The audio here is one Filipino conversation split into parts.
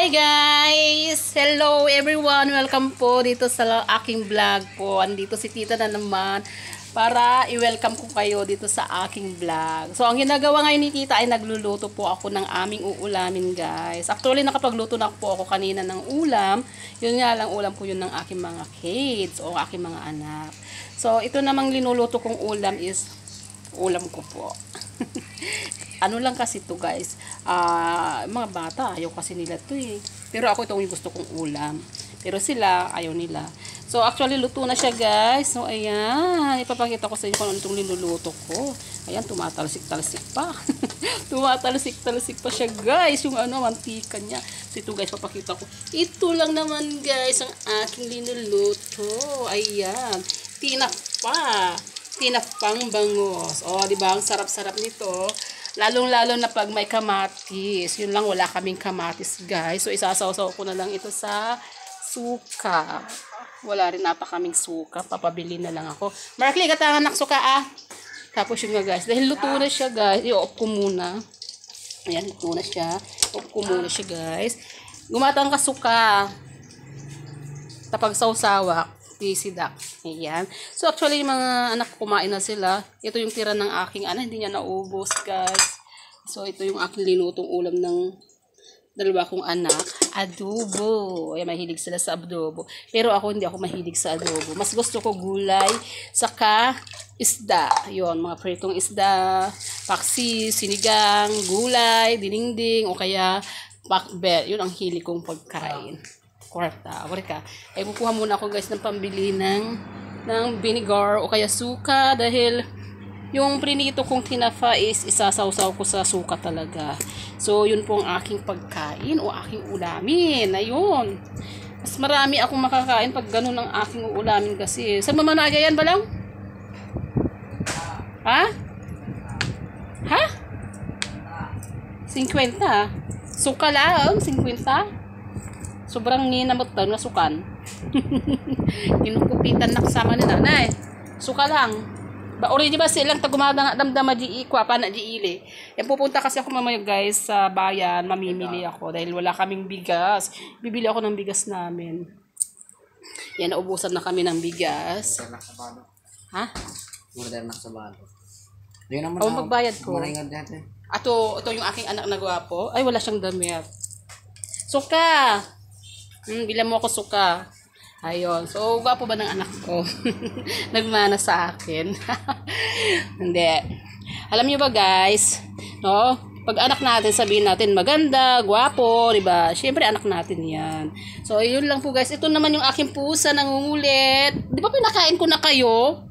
Hi guys! Hello everyone! Welcome po dito sa aking vlog po. Andito si Tita na naman para i-welcome ko kayo dito sa aking vlog. So, ang ginagawa ngayon ni Tita ay nagluluto po ako ng aming uulamin guys. Actually, nakapagluto na po ako kanina ng ulam. Yun nga lang, ulam po yun ng aking mga kids o aking mga anak. So, ito namang linuluto kong ulam is ulam ko po. Ano lang kasi to guys, mga bata ayaw kasi nila to eh, pero ako itong yung gusto kong ulam, pero sila ayaw nila. So actually luto na siya guys. So ayan, ipapakita ko sa inyo kung ano itong linuluto ko. Ayan, tumatalsik-talsik pa. Tumatalsik-talsik pa siya guys, yung ano, mantika niya. So ito guys, papakita ko, ito lang naman guys ang aking linuluto. Ayan, tinapang bangos. O, di ba? Ang sarap-sarap nito. Lalong-lalo na pag may kamatis. Yun lang, wala kaming kamatis, guys. So, isasaw-saw ko na lang ito sa suka. Wala rin napa kaming suka. Papabili na lang ako. Markly, katanganak suka, ah. Tapos yun nga, guys. Dahil luto na siya, guys. I-off ko muna. Ayan, luto na siya. Off ko muna siya, guys. Gumatang ka suka. Tapag sawsawak. Sidak. Ayan. So, actually, yung mga anak kumain na sila. Ito yung tira ng aking anak. Hindi niya naubos, guys. So, ito yung aking linutong ulam ng dalawa kong anak. Adobo. Ayan, mahilig sila sa adobo. Pero ako, hindi ako mahilig sa adobo. Mas gusto ko gulay, saka isda. Yun, mga pritong isda, paksi, sinigang, gulay, dinengdeng, o kaya pakbet. Yun ang hilig kong pagkain. Kwarta. Ay kukuha muna ako guys ng pambili ng vinegar o kaya suka dahil yung prinito kong tinafa is isasawsaw ko sa suka talaga. So yun po ang aking pagkain o aking ulamin. Ayun. Mas marami akong makakain pag ganun ang aking ulamin kasi. Saan mamanaga yan ba lang? Ha? Ha? 50? Suka lang? 50? Sobrang ninamot daw, nasukan. Kinukupitan na kasama ni nanay. Suka lang. Ba, ori di ba silang tagumada nga damdama di ikwa pa na di ili. Yan pupunta kasi ako mamaya guys sa bayan, mamimili ako dahil wala kaming bigas. Bibili ako ng bigas namin. Yan, naubusan na kami ng bigas. Ha? Order na sa balo. Yun naman. O magbayad ko. Ato, ito yung aking anak na gwapo. Ay, wala siyang damit. Suka! Bilang mo ako suka. Ayun. So, gwapo ba ng anak ko? Nagmana sa akin. Hindi. Alam niyo ba guys, no? Pag anak natin, sabihin natin maganda, gwapo, diba? Siyempre anak natin yan. So, yun lang po guys. Ito naman yung aking pusa nangungulit. Di ba pinakain ko na kayo?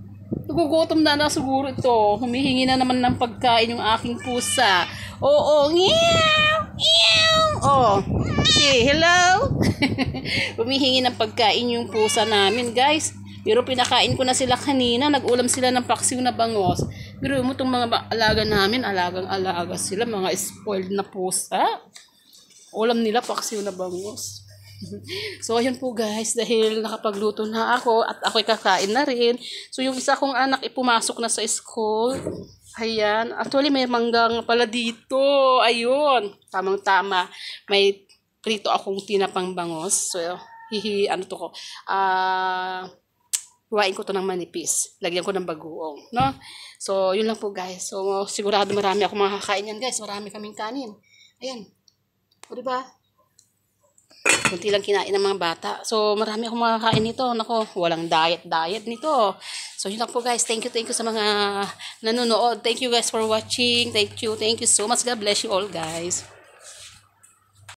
Nagugutom na siguro ito. Humihingi na naman ng pagkain yung aking pusa. Oo, meow, meow. Oh, say hello. Humihingi ng pagkain yung pusa namin, guys. Pero pinakain ko na sila kanina. Nag-ulam sila ng paksiw na bangos. Pero mo itong mga alaga namin, alagang-alaga sila. Mga spoiled na pusa. Ulam nila paksiw na bangos. So, ayun po guys. Dahil nakapagluto na ako at ako'y kakain na rin. So, yung isa kong anak ipumasok na sa school. Ayan. Actually, may manggang pala dito. Ayun. Tamang-tama. May prito akong tinapang bangos. So, ano to ko. Huwain ko to ng manipis. Lagyan ko ng bagoong. No? So, yun lang po guys. So, sigurado marami akong makakain yan guys. Marami kaming kanin. Ayan. O, diba? Kunti lang kinain ng mga bata. So, marami akong makakain nito. Nako, walang diet nito. So, yun lang po guys. Thank you sa mga nanonood. Thank you guys for watching. Thank you so much. God bless you all guys.